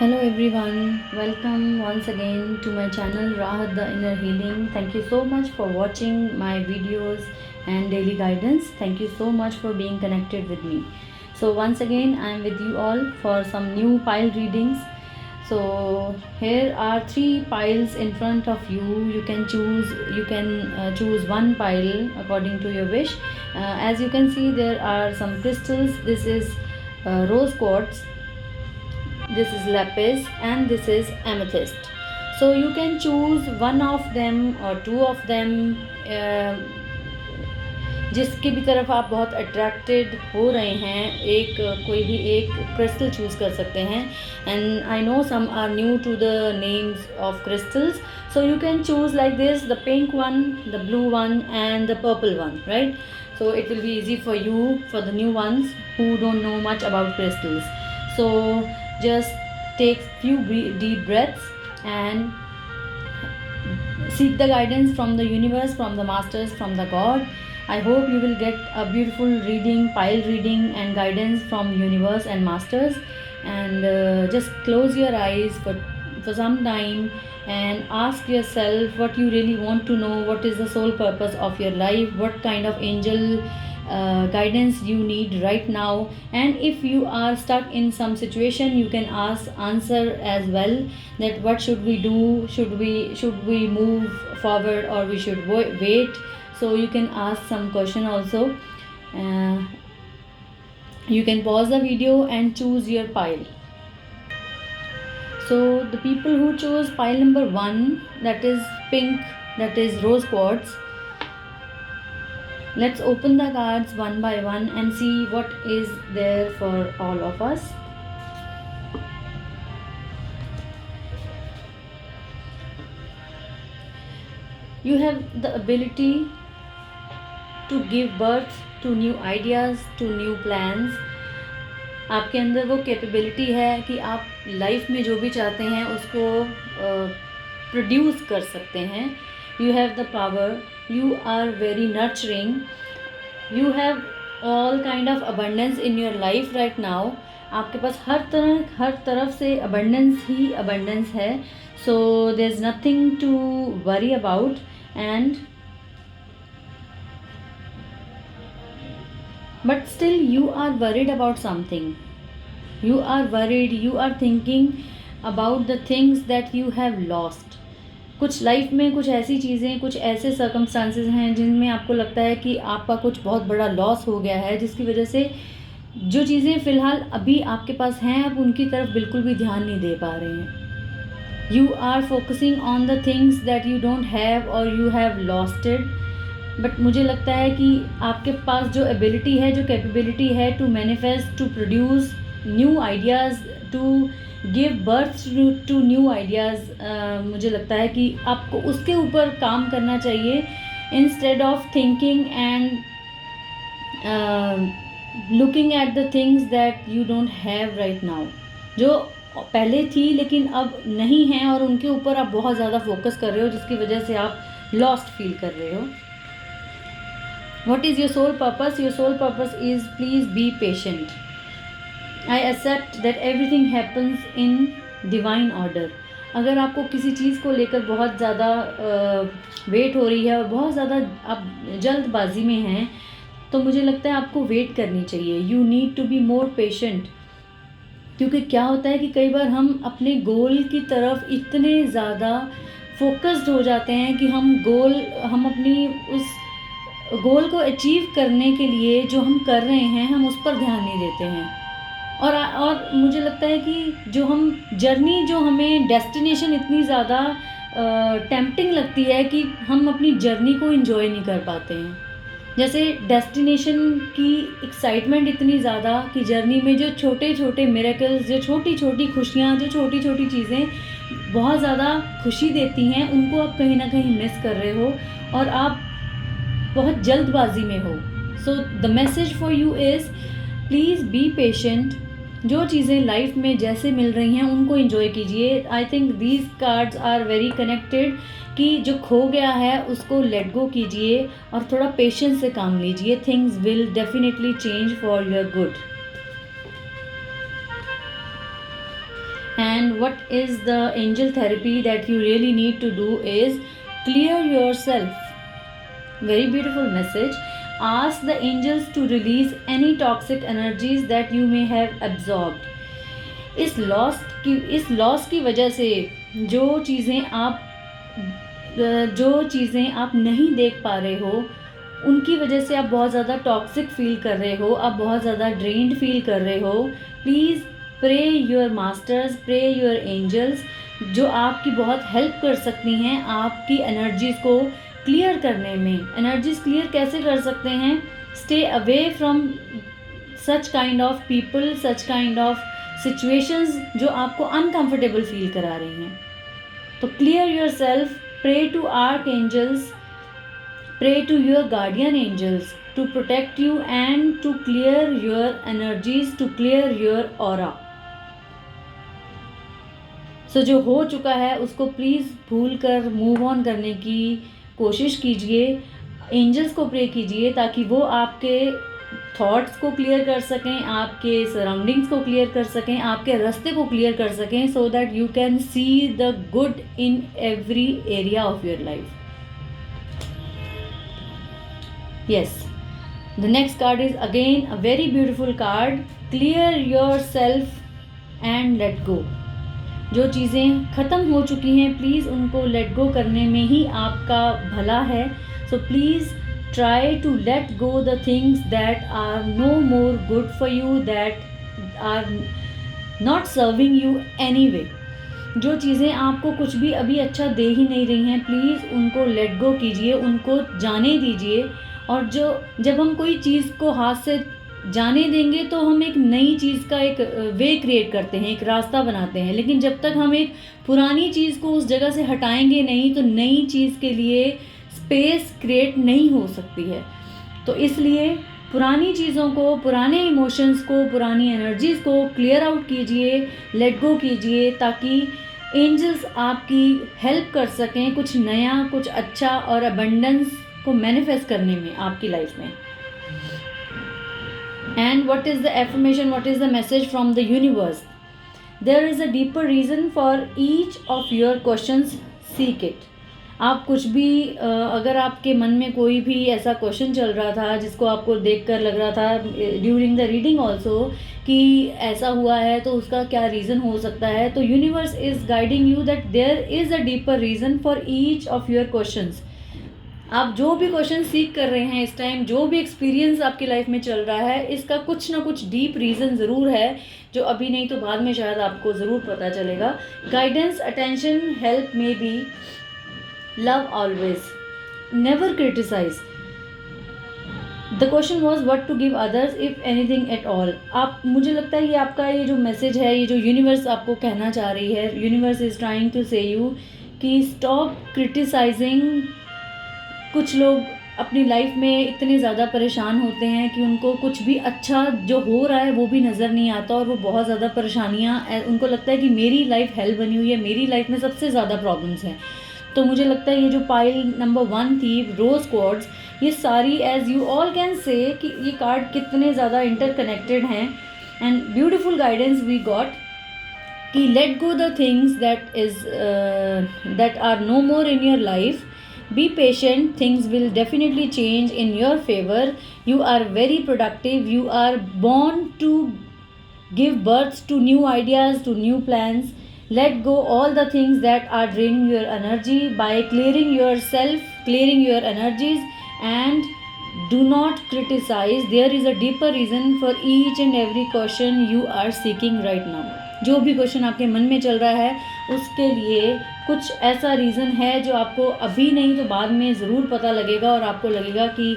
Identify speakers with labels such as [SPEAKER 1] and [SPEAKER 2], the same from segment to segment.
[SPEAKER 1] Hello everyone, welcome once again to my channel Rahat the Inner Healing. Thank you so much for watching my videos and daily guidance. Thank you so much for being connected with me. So once again I am with you all for some new pile readings. So here are three piles in front of you. You can choose one pile according to your wish. As you can see, there are some crystals. This is rose quartz, this is lapis, and this is amethyst. So you can choose one of them or two of them, जिसकी भी तरफ आप बहुत attracted हो रहे हैं, एक कोई भी एक क्रिस्टल चूज़ कर सकते हैं. And I know some are new to the names of crystals, so you can choose like this: the pink one, the blue one, and the purple one, right? So it will be easy for you, for the new ones who don't know much about crystals. So just take few deep breaths and seek the guidance from the universe, from the masters, from the God. I hope you will get a beautiful reading, pile reading and guidance from universe and masters. And just close your eyes for some time and ask yourself what you really want to know. What is the sole purpose of your life? What kind of angel guidance you need right now? And if you are stuck in some situation, you can answer as well, that what should we do? Should we move forward, or we should wait? So you can ask some question also. You can pause the video and choose your pile. So the people who chose pile number 1, that is pink, that is rose quartz, let's open the cards one by one and see what is there for all of us. You have the ability to give birth to new ideas, to new plans. आपके अंदर वो capability है कि आप life में जो भी चाहते हैं उसको प्रोड्यूस कर सकते हैं. You have the power, you are very nurturing, you have all kind of abundance in your life right now. आपके पास हर तरफ से अबंडेंस ही अबंडेंस है. So there is nothing to worry about. And but still you are worried about something. You are worried, you are thinking about the things that you have lost. कुछ life में कुछ ऐसी चीज़ें, कुछ ऐसे circumstances हैं जिनमें आपको लगता है कि आपका कुछ बहुत बड़ा लॉस हो गया है, जिसकी वजह से जो चीज़ें फ़िलहाल अभी आपके पास हैं आप उनकी तरफ बिल्कुल भी ध्यान नहीं दे पा रहे हैं. You are focusing on the things that you don't have or you have lost it. But मुझे लगता है कि आपके पास जो एबिलिटी है, जो कैपेबिलिटी है to manifest, to produce new ideas, to give birth to new ideas, मुझे लगता है कि आपको उसके ऊपर काम करना चाहिए instead of thinking and looking at the things that you don't have right now, जो पहले थी लेकिन अब नहीं हैं, और उनके ऊपर आप बहुत ज़्यादा फोकस कर रहे हो, जिसकी वजह से आप लॉस्ट फील कर रहे हो. What is your soul purpose? Your soul purpose is, please be patient. I accept that everything happens in divine order. अगर आपको किसी चीज़ को लेकर बहुत ज़्यादा वेट हो रही है और बहुत ज़्यादा आप जल्दबाजी में हैं, तो मुझे लगता है आपको वेट करनी चाहिए. You need to be more patient. क्योंकि क्या होता है कि कई बार हम अपने गोल की तरफ इतने ज़्यादा फोकस्ड हो जाते हैं कि हम अपनी उस गोल को अचीव करने के लिए जो हम कर रहे हैं, हम उस पर ध्यान नहीं देते हैं. और मुझे लगता है कि जो हमें डेस्टिनेशन इतनी ज़्यादा टेम्पटिंग लगती है कि हम अपनी जर्नी को एंजॉय नहीं कर पाते हैं. जैसे डेस्टिनेशन की एक्साइटमेंट इतनी ज़्यादा कि जर्नी में जो छोटे छोटे मिरेकल्स, जो छोटी छोटी खुशियाँ, जो छोटी छोटी चीज़ें बहुत ज़्यादा खुशी देती हैं, उनको आप कहीं ना कहीं मिस कर रहे हो और आप बहुत जल्दबाजी में हो. So the message for you is, please be patient. जो चीज़ें लाइफ में जैसे मिल रही हैं उनको एंजॉय कीजिए. I think these cards are very connected कि जो खो गया है उसको लेट गो कीजिए और थोड़ा पेशेंस से काम लीजिए. Things will definitely change for your good. And what is the angel therapy that you really need to do is clear yourself. Very beautiful message. Ask the angels to release any toxic energies that you may have absorbed. इस loss की वजह से जो चीज़ें आप नहीं देख पा रहे हो, उनकी वजह से आप बहुत ज़्यादा टॉक्सिक फील कर रहे हो, आप बहुत ज़्यादा ड्रेन्ड फील कर रहे हो, please pray your masters, pray your angels, जो आपकी बहुत हेल्प कर सकती हैं आपकी एनर्जीज़ को क्लियर करने में। एनर्जीज़ क्लियर कैसे कर सकते हैं? Stay away from such kind of people, such kind of situations जो आपको अनकंफर्टेबल फील करा रही हैं। तो clear yourself, pray to archangels, pray to your guardian angels to protect you and to clear your energies, to clear your aura. So जो हो चुका है उसको प्लीज़ भूल कर मूव ऑन करने की कोशिश कीजिए। एंजल्स को प्रे कीजिए ताकि वो आपके थॉट्स को क्लियर कर सकें, आपके सराउंडिंग्स को क्लियर कर सकें, आपके रास्ते को क्लियर कर सकें, सो that you can see the good in every area of your life. Yes, the next card is again a very beautiful card. Clear yourself and let go. जो चीज़ें ख़त्म हो चुकी हैं प्लीज़ उनको लेट गो करने में ही आपका भला है. So please try to let go the things that are no more good for you, that are not serving you anyway. जो चीज़ें आपको कुछ भी अभी अच्छा दे ही नहीं रही हैं, प्लीज़ उनको लेट गो कीजिए, उनको जाने दीजिए. और जब हम कोई चीज़ को हाथ से जाने देंगे तो हम एक नई चीज़ का एक वे क्रिएट करते हैं, एक रास्ता बनाते हैं. लेकिन जब तक हम एक पुरानी चीज़ को उस जगह से हटाएंगे नहीं तो नई चीज़ के लिए स्पेस क्रिएट नहीं हो सकती है. तो इसलिए पुरानी चीज़ों को, पुराने इमोशंस को, पुरानी एनर्जीज़ को क्लियर आउट कीजिए, लेट गो कीजिए, ताकि एंजल्स आपकी हेल्प कर सकें कुछ नया, कुछ अच्छा और अबंडेंस को मैनिफेस्ट करने में आपकी लाइफ में. And what is the affirmation, what is the message from the universe? There is a deeper reason for each of your questions, seek it. आप कुछ भी अगर आपके मन में कोई भी ऐसा क्वेश्चन चल रहा था जिसको आपको देखकर लग रहा था ड्यूरिंग द रीडिंग ऑल्सो कि ऐसा हुआ है तो उसका क्या रीज़न हो सकता है, तो universe is guiding you that there is a deeper reason for each of your questions. आप जो भी क्वेश्चन सीख कर रहे हैं इस टाइम, जो भी एक्सपीरियंस आपकी लाइफ में चल रहा है, इसका कुछ ना कुछ डीप रीज़न ज़रूर है जो अभी नहीं तो बाद में शायद आपको ज़रूर पता चलेगा. Guidance, attention, help may be, love always, never criticize. The question was what to give others if anything at all. आप, मुझे लगता है ये आपका ये जो मैसेज है, ये जो यूनिवर्स आपको कहना चाह रही है, यूनिवर्स इज़ ट्राइंग टू से यू कि स्टॉप क्रिटिसाइजिंग. कुछ लोग अपनी लाइफ में इतने ज़्यादा परेशान होते हैं कि उनको कुछ भी अच्छा जो हो रहा है वो भी नज़र नहीं आता और वो बहुत ज़्यादा परेशानियाँ, उनको लगता है कि मेरी लाइफ हेल बनी हुई है, मेरी लाइफ में सबसे ज़्यादा प्रॉब्लम्स हैं. तो मुझे लगता है ये जो पाइल नंबर 1 थी, रोज़ क्वार्ट्स, ये सारी as you all can say कि ये कार्ड कितने ज़्यादा इंटरकनेक्टेड हैं. And beautiful guidance we got कि let go the things that are no more in your life. Be patient, things will definitely change in your favour. You are very productive, you are born to give birth to new ideas, to new plans. Let go all the things that are draining your energy by clearing yourself, clearing your energies, and do not criticize. There is a deeper reason for each and every question you are seeking right now. जो भी question आपके मन में चल रहा है उसके लिए कुछ ऐसा रीज़न है जो आपको अभी नहीं तो बाद में ज़रूर पता लगेगा और आपको लगेगा कि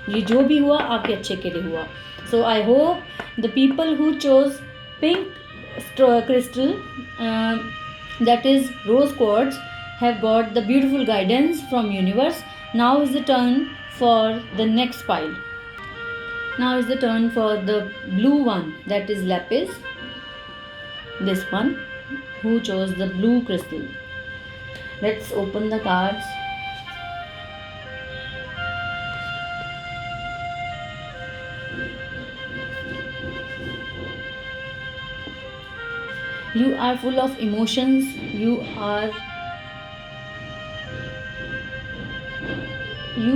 [SPEAKER 1] ये जो भी हुआ आपके अच्छे के लिए हुआ. So I hope the people who chose pink crystal, that is rose quartz, have got the beautiful guidance from universe. Now is the turn for the next pile. Now is the turn for the blue one, that is lapis. This one who chose the blue crystal. Let's open the cards. You are full of emotions. You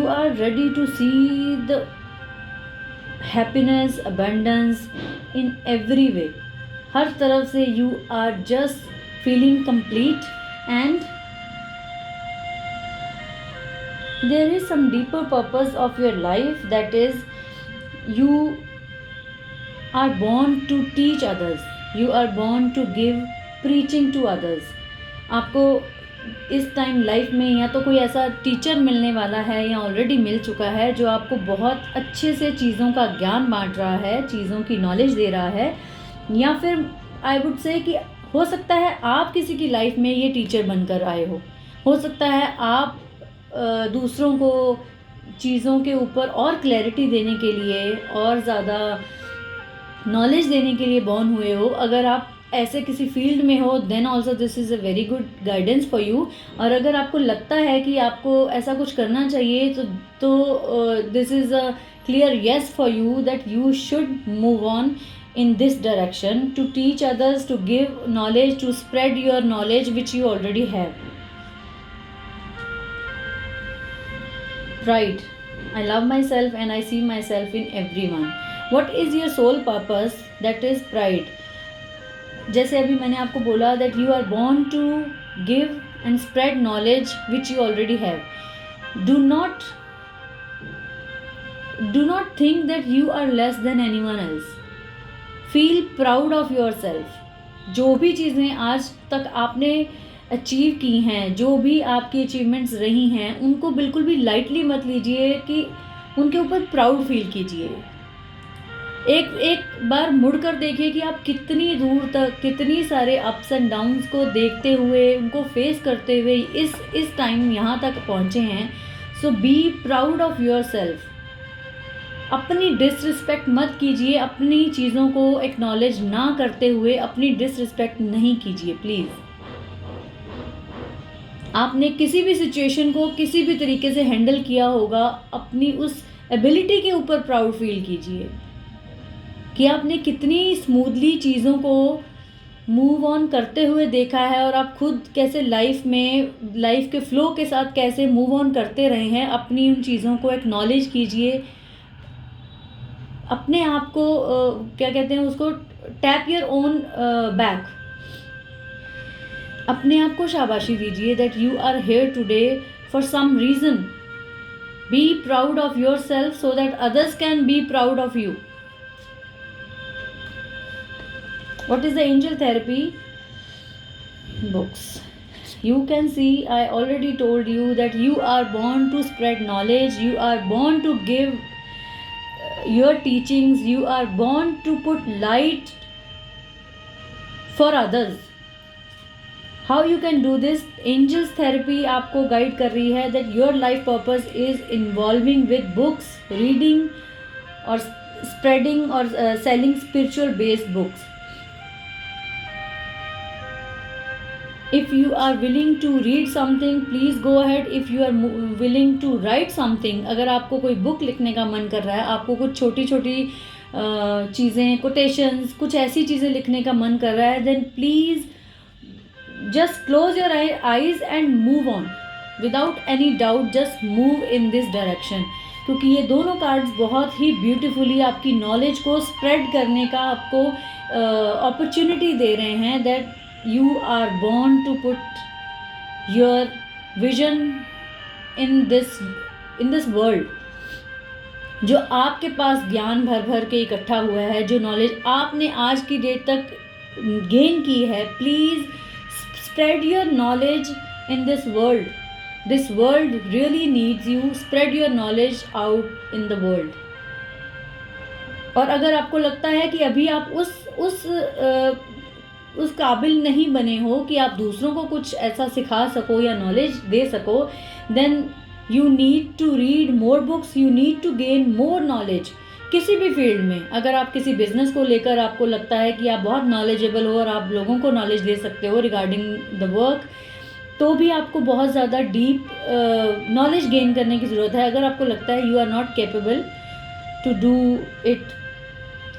[SPEAKER 1] are ready to see the happiness, abundance in every way. हर तरफ से you are just feeling complete, and there is some deeper purpose of your life, that is, you are born to teach others. You are born to give preaching to others. आपको इस time life में या तो कोई ऐसा teacher मिलने वाला है या ऑलरेडी मिल चुका है जो आपको बहुत अच्छे से चीज़ों का ज्ञान बांट रहा है, चीज़ों की नॉलेज दे रहा है, या फिर आई वुड से कि हो सकता है आप किसी की लाइफ में ये टीचर बनकर आए हो सकता है आप दूसरों को चीज़ों के ऊपर और क्लैरिटी देने के लिए और ज़्यादा नॉलेज देने के लिए बॉर्न हुए हो। अगर आप ऐसे किसी फील्ड में हो then also this is a very good guidance for you. और अगर आपको लगता है कि आपको ऐसा कुछ करना चाहिए तो this is a clear yes for you that you should move on in this direction to teach others, to give knowledge, to spread your knowledge which you already have. Pride. I love myself and I see myself in everyone. What is your sole purpose? That is pride. जैसे अभी मैंने आपको बोला that you are born to give and spread knowledge which you already have. Do not think that you are less than anyone else. Feel proud of your self. जो भी चीज़ें आज तक आपने अचीव की हैं, जो भी आपकी अचीवमेंट्स रही हैं, उनको बिल्कुल भी लाइटली मत लीजिए कि उनके ऊपर प्राउड फील कीजिए। एक बार मुड़कर देखिए कि आप कितनी दूर तक, कितनी सारे अप्स एंड डाउन्स को देखते हुए, उनको फेस करते हुए इस टाइम यहाँ तक पहुँचे हैं। So be proud of your self. अपनी डिसरिस्पेक्ट मत कीजिए, अपनी चीज़ों को एक्नॉलेज ना करते हुए अपनी डिसरिस्पेक्ट नहीं कीजिए प्लीज़। आपने किसी भी सिचुएशन को किसी भी तरीके से हैंडल किया होगा, अपनी उस एबिलिटी के ऊपर प्राउड फील कीजिए कि आपने कितनी स्मूथली चीज़ों को मूव ऑन करते हुए देखा है और आप खुद कैसे लाइफ के फ्लो के साथ कैसे मूव ऑन करते रहे हैं। अपनी उन चीज़ों को एक्नॉलेज कीजिए, अपने आप को क्या कहते हैं उसको, टैप योर ओन बैक। अपने आप को शाबाशी दीजिए that you are here today for some reason. Be proud of your self so that others can be proud of you. What is the angel therapy? Books. You can see, I already told you that you are born to spread knowledge, you are born to give your teachings, you are born to put light for others. How you can do this? Angels therapy आपको guide कर रही है that your life purpose is involving with books, reading or spreading or selling spiritual based books. If you are willing to read something, please go ahead. If you are willing to write something, अगर आपको कोई book लिखने का मन कर रहा है, आपको कुछ छोटी छोटी चीज़ें, कोटेशंस, कुछ ऐसी चीज़ें लिखने का मन कर रहा है, then please just close your eyes and move on without any doubt. Just move in this direction, क्योंकि ये दोनों कार्ड्स बहुत ही ब्यूटीफुली आपकी नॉलेज को स्प्रेड करने का आपको अपॉर्चुनिटी दे रहे हैं। That you are born to put your vision in this world। जो आपके पास ज्ञान भर भर के इकट्ठा हुआ है, जो नॉलेज आपने आज की डेट तक गेन की है, please spread your knowledge in this world. This world really needs you. Spread your knowledge out in the world. और अगर आपको लगता है कि अभी आप उस काबिल नहीं बने हो कि आप दूसरों को कुछ ऐसा सिखा सको या नॉलेज दे सको, then you need to read more books, you need to gain more knowledge. किसी भी फील्ड में, अगर आप किसी बिजनेस को लेकर आपको लगता है कि आप बहुत नॉलेजेबल हो और आप लोगों को नॉलेज दे सकते हो रिगार्डिंग द वर्क, तो भी आपको बहुत ज़्यादा डीप नॉलेज गेन करने की ज़रूरत है। अगर आपको लगता है you are not capable to do it,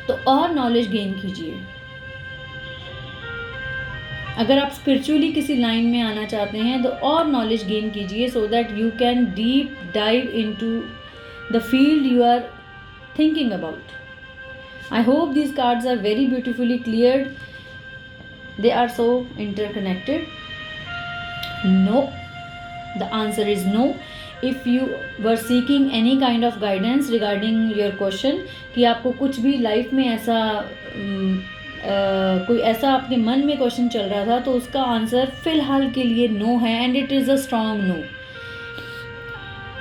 [SPEAKER 1] तो और नॉलेज गेन कीजिए। अगर आप स्पिरिचुअली किसी लाइन में आना चाहते हैं तो और नॉलेज गेन कीजिए, so that you can deep dive into the field you are thinking about. I hope these cards are very beautifully cleared. They are so interconnected. No, the answer is no. If you were seeking any kind of guidance regarding your question कि आपको कुछ भी life में ऐसा कोई ऐसा आपके मन में क्वेश्चन चल रहा था, तो उसका आंसर फ़िलहाल के लिए नो है, and it is a strong no.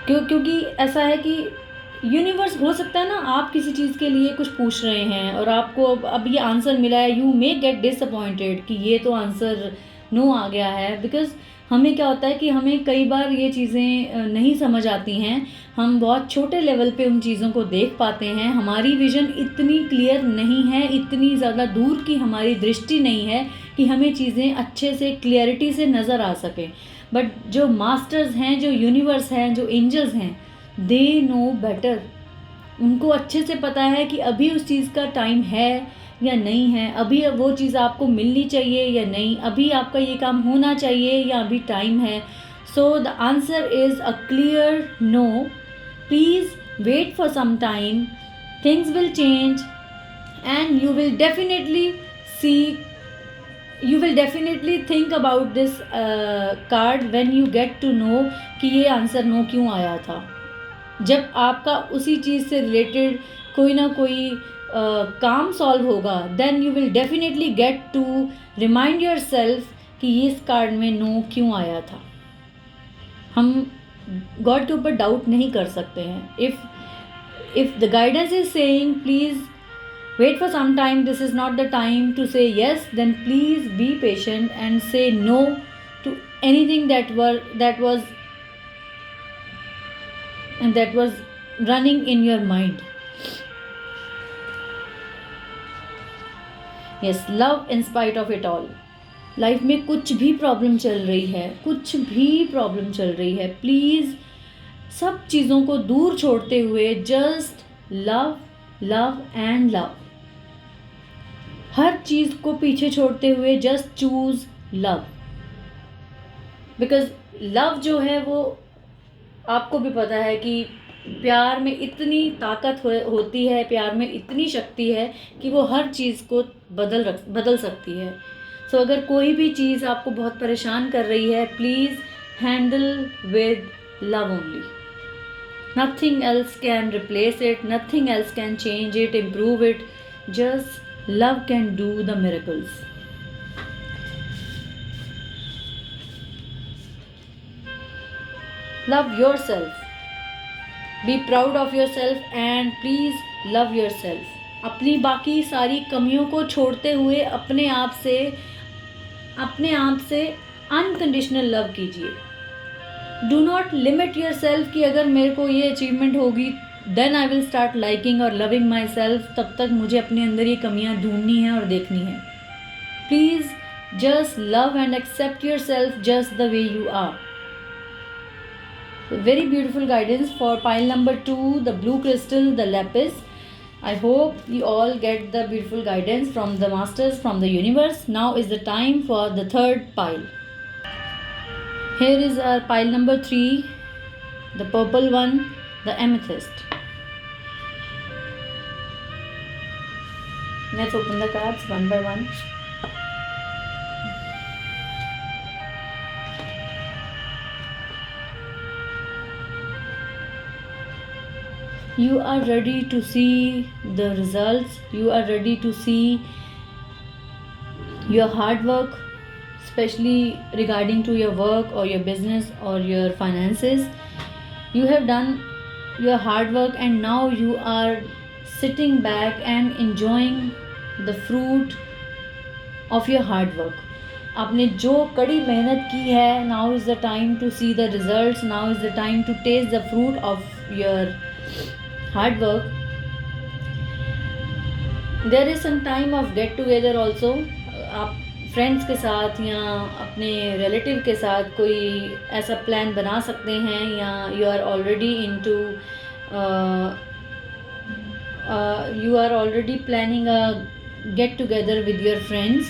[SPEAKER 1] क्योंकि ऐसा है कि यूनिवर्स, हो सकता है ना आप किसी चीज़ के लिए कुछ पूछ रहे हैं और आपको अब ये आंसर मिला है, यू मे गेट डिसअपॉइंटेड कि ये तो आंसर नो आ गया है. बिकॉज हमें क्या होता है कि हमें कई बार ये चीज़ें नहीं समझ आती हैं, हम बहुत छोटे लेवल पे उन चीज़ों को देख पाते हैं, हमारी विज़न इतनी क्लियर नहीं है, इतनी ज़्यादा दूर की हमारी दृष्टि नहीं है कि हमें चीज़ें अच्छे से क्लियरिटी से नज़र आ सकें. बट जो मास्टर्स हैं, जो यूनिवर्स हैं, जो एंजल्स हैं, दे नो बेटर. उनको अच्छे से पता है कि अभी उस चीज़ का टाइम है या नहीं है, अभी वो चीज़ आपको मिलनी चाहिए या नहीं, अभी आपका ये काम होना चाहिए या अभी टाइम है. So the answer is a clear no. Please wait for some time, things will change and you will definitely think about this card when you get to know कि ये आंसर नो क्यों आया था. जब आपका उसी चीज़ से रिलेटेड कोई ना कोई काम सॉल्व होगा, then you will definitely get to remind your self कि इस कार्ड में नो क्यों आया था. हम गॉड के ऊपर डाउट नहीं कर सकते हैं. If the guidance is saying please wait for some time, this is not the time to say yes, then please be patient and say no to anything that was running in your mind. Yes, love in spite of it all. Life में कुछ भी problem चल रही है, please सब चीज़ों को दूर छोड़ते हुए जस्ट लव एंड लव. हर चीज़ को पीछे छोड़ते हुए just choose love. Because love जो है वो आपको भी पता है कि प्यार में इतनी ताकत होती है, प्यार में इतनी शक्ति है कि वो हर चीज़ को बदल सकती है. सो अगर कोई भी चीज़ आपको बहुत परेशान कर रही है, please handle with love only. Nothing else can replace it, nothing else can change it, improve it. Just love can do the miracles. Love yourself. Be proud of yourself and please love yourself. अपनी बाकी सारी कमियों को छोड़ते हुए अपने आप से अनकंडीशनल लव कीजिए. डू नॉट लिमिट योरसेल्फ कि अगर मेरे को ये अचीवमेंट होगी then I will start liking और लविंग माई सेल्फ. तब तक मुझे अपने अंदर ये कमियाँ ढूंढनी हैं और देखनी है. Please just love and accept your self just the way you are. Very beautiful guidance for pile number 2, the blue crystal, the lapis. I hope you all get the beautiful guidance from the masters, from the universe. Now is the time for the third pile. Here is our pile number 3, the purple one, the amethyst. Let's open the cards one by one. You are ready to see the results. You are ready to see your hard work, especially regarding to your work or your business or your finances. You have done your hard work and now you are sitting back and enjoying the fruit of your hard work. आपने जो कड़ी मेहनत की है, now is the time to see the results. Now is the time to taste the fruit of your hard work. There is some time of get together also. आप friends के साथ या अपने रिलेटिव के साथ कोई ऐसा प्लान बना सकते हैं, या you are already into you are already planning a get together with your friends.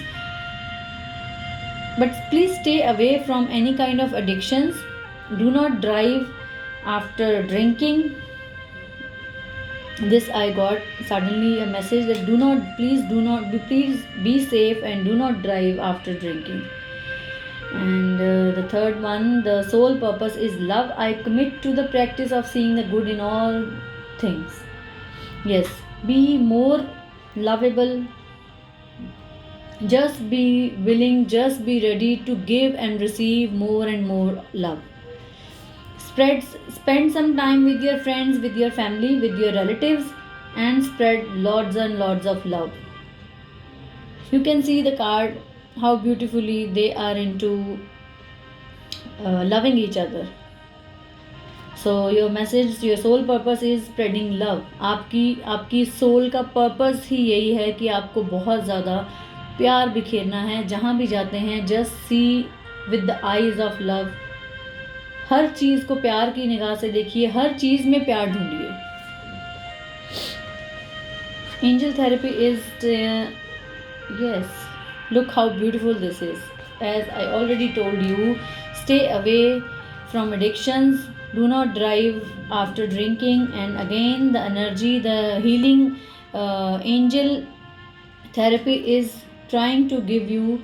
[SPEAKER 1] But please stay away from any kind of addictions. Do not drive after drinking. This I got suddenly a message that please be safe and do not drive after drinking. And the third one, the sole purpose is love. I commit to the practice of seeing the good in all things. Yes, be more lovable. Just be willing, just be ready to give and receive more and more love. Spend some time with your friends, with your family, with your relatives, and spread lots and lots of love. You can see the card, how beautifully they are into loving each other. So your message, your soul purpose is spreading love. आपकी soul का purpose ही यही है कि आपको बहुत ज़्यादा प्यार बिखेरना है. जहाँ भी जाते हैं just see with the eyes of love. हर चीज़ को प्यार की निगाह से देखिए, हर चीज़ में प्यार ढूंढिए. Angel therapy is yes, look how beautiful this is. As I already told you, stay away from addictions. Do not drive after drinking. And again, the energy, the healing angel therapy is trying to give you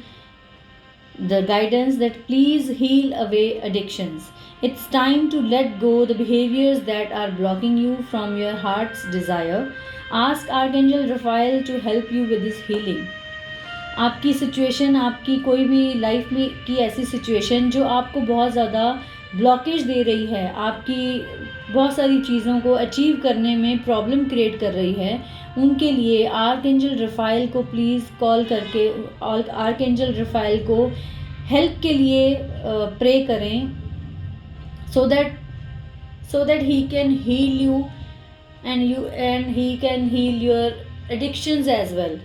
[SPEAKER 1] the guidance that please heal away addictions. It's time to let go the behaviors that are blocking you from your heart's desire. Ask Archangel Raphael to help you with this healing. आपकी situation, आपकी कोई भी life में की ऐसी situation जो आपको बहुत ज़्यादा ब्लॉकेज दे रही है, आपकी बहुत सारी चीज़ों को अचीव करने में प्रॉब्लम क्रिएट कर रही है, उनके लिए आर्कएंजल रफाइल को प्लीज़ कॉल करके आर्कएंजल रफाइल को हेल्प के लिए प्रे करें. So that he can heal you and he can heal your addictions as well.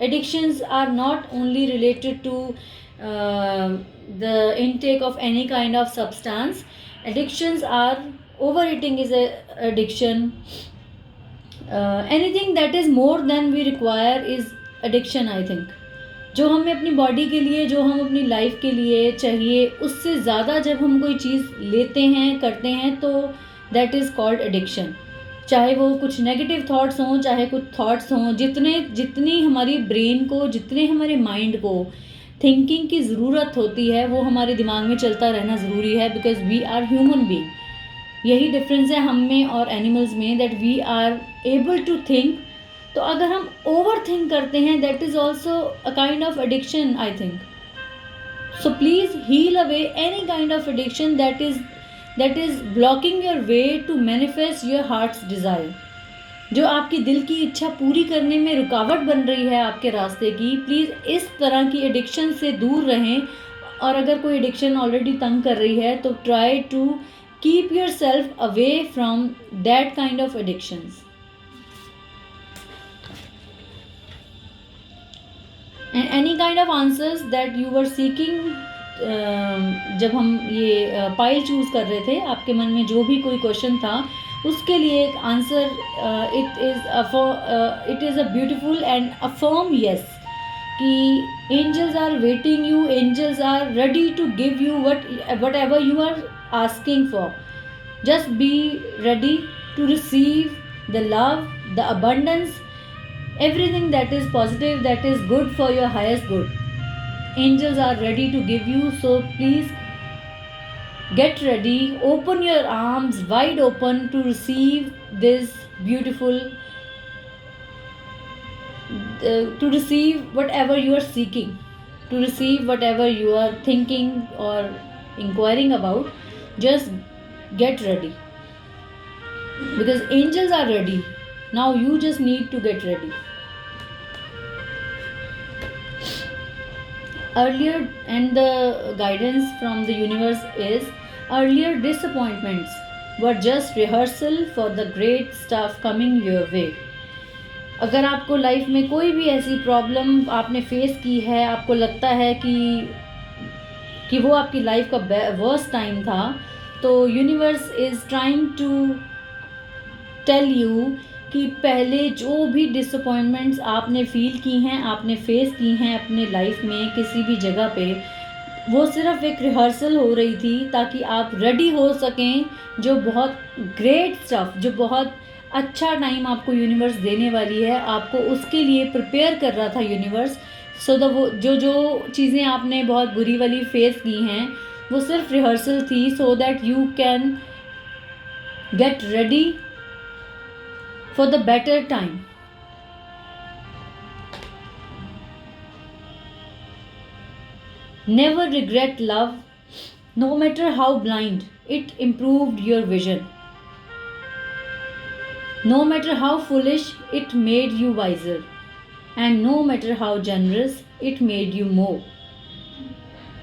[SPEAKER 1] Addictions are not only related to the intake of any kind of substance. Addictions are overeating is a addiction. Anything that is more than we require is addiction, I think. जो हमें अपनी body के लिए, जो हम अपनी life के लिए चाहिए, उससे ज़्यादा जब हम कोई चीज़ लेते हैं, करते हैं, तो दैट इज़ कॉल्ड एडिक्शन. चाहे वो कुछ नेगेटिव थॉट्स हों, चाहे कुछ थॉट्स हों, जितनी हमारी ब्रेन को, जितने हमारे माइंड को थिंकिंग की ज़रूरत होती है, वो हमारे दिमाग में चलता रहना ज़रूरी है. Because we are human being. यही डिफरेंस है हम में और एनिमल्स में, that we are able to think. तो अगर हम ओवर थिंक करते हैं, that is also a kind of addiction, I think. So please heal away any kind of addiction that is blocking your way to manifest your heart's desire. जो आपकी दिल की इच्छा पूरी करने में रुकावट बन रही है आपके रास्ते की, प्लीज़ इस तरह की एडिक्शन से दूर रहें. और अगर कोई एडिक्शन ऑलरेडी तंग कर रही है तो try to keep your self away from that kind of addictions. And any kind of answers that you were seeking, जब हम ये पाइल चूज़ कर रहे थे, आपके मन में जो भी कोई क्वेश्चन था, उसके लिए एक answer, it is a beautiful and a firm yes, कि angels are waiting you, angels are ready to give you whatever you are asking for. Just be ready to receive the love, the abundance, everything that is positive, that is good for your highest good. Angels are ready to give you, so please get ready, open your arms wide open to receive this beautiful, to receive whatever you are seeking, to receive whatever you are thinking or inquiring about. Just get ready, because angels are ready. Now you just need to get ready. Earlier, and the guidance from the universe is, earlier disappointments were just rehearsal for the great stuff coming your way. अगर आपको life में कोई भी ऐसी problem आपने face की है, आपको लगता है कि वो आपकी लाइफ का वर्स्ट टाइम था, तो universe is trying to tell you कि पहले जो भी डिसअपॉइंटमेंट्स आपने फील की हैं, आपने फेस की हैं अपने लाइफ में किसी भी जगह पे, वो सिर्फ एक रिहर्सल हो रही थी ताकि आप रेडी हो सकें जो बहुत ग्रेट स्टफ, जो बहुत अच्छा टाइम आपको यूनिवर्स देने वाली है, आपको उसके लिए प्रिपेयर कर रहा था यूनिवर्स। सो वो जो जो चीज़ें आपने बहुत बुरी वाली फेस की हैं वो सिर्फ रिहर्सल थी, सो that you can get ready for the better time. Never regret love, no matter how blind, it improved your vision. No matter how foolish, it made you wiser. And no matter how generous, it made you more.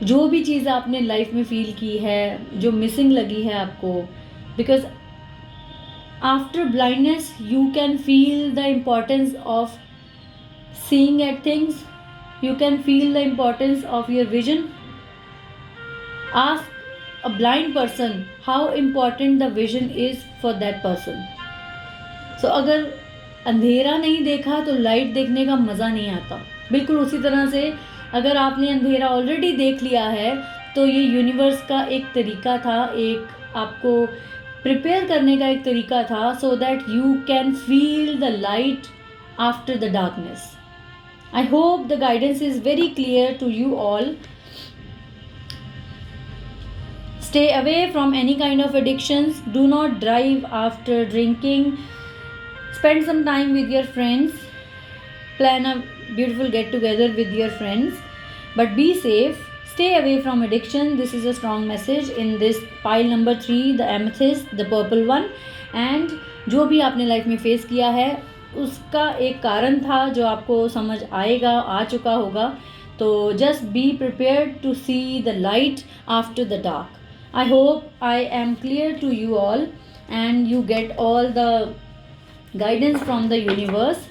[SPEAKER 1] जो भी चीज़ आपने life में feel की है, जो missing लगी है आपको, because after blindness you can feel the importance of seeing at things, you can feel the importance of your vision. Ask a blind person how important the vision is for that person. So अगर अंधेरा नहीं देखा तो light देखने का मज़ा नहीं आता। बिल्कुल उसी तरह से अगर आपने अंधेरा ऑलरेडी देख लिया है तो ये यूनिवर्स का एक तरीका था, एक आपको प्रिपेयर करने का एक तरीका था, सो that you can feel the light after the darkness. I hope the guidance is very clear to you all. Stay away from any kind of addictions. Do not drive after drinking. Spend some time with your friends. Plan a beautiful get together with your friends. But be safe. Stay away from addiction. This is a strong message in this pile number 3, the amethyst, the purple one. And जो भी आपने life में face किया है उसका एक कारण था जो आपको समझ आएगा, आ चुका होगा. तो just be prepared to see the light after the dark. I hope I am clear to you all and you get all the guidance from the universe.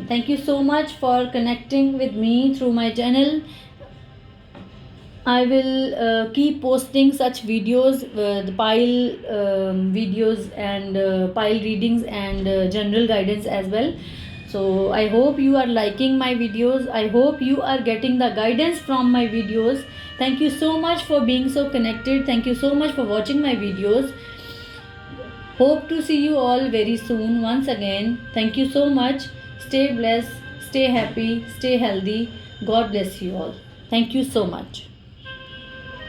[SPEAKER 1] Thank you so much for connecting with me through my channel. I will keep posting such videos, the pile videos and pile readings and general guidance as well. So I hope you are liking my videos. I hope you are getting the guidance from my videos. Thank you so much for being so connected. Thank you so much for watching my videos. Hope to see you all very soon once again. Thank you so much. Stay blessed, stay happy, stay healthy. God bless you all. Thank you so much.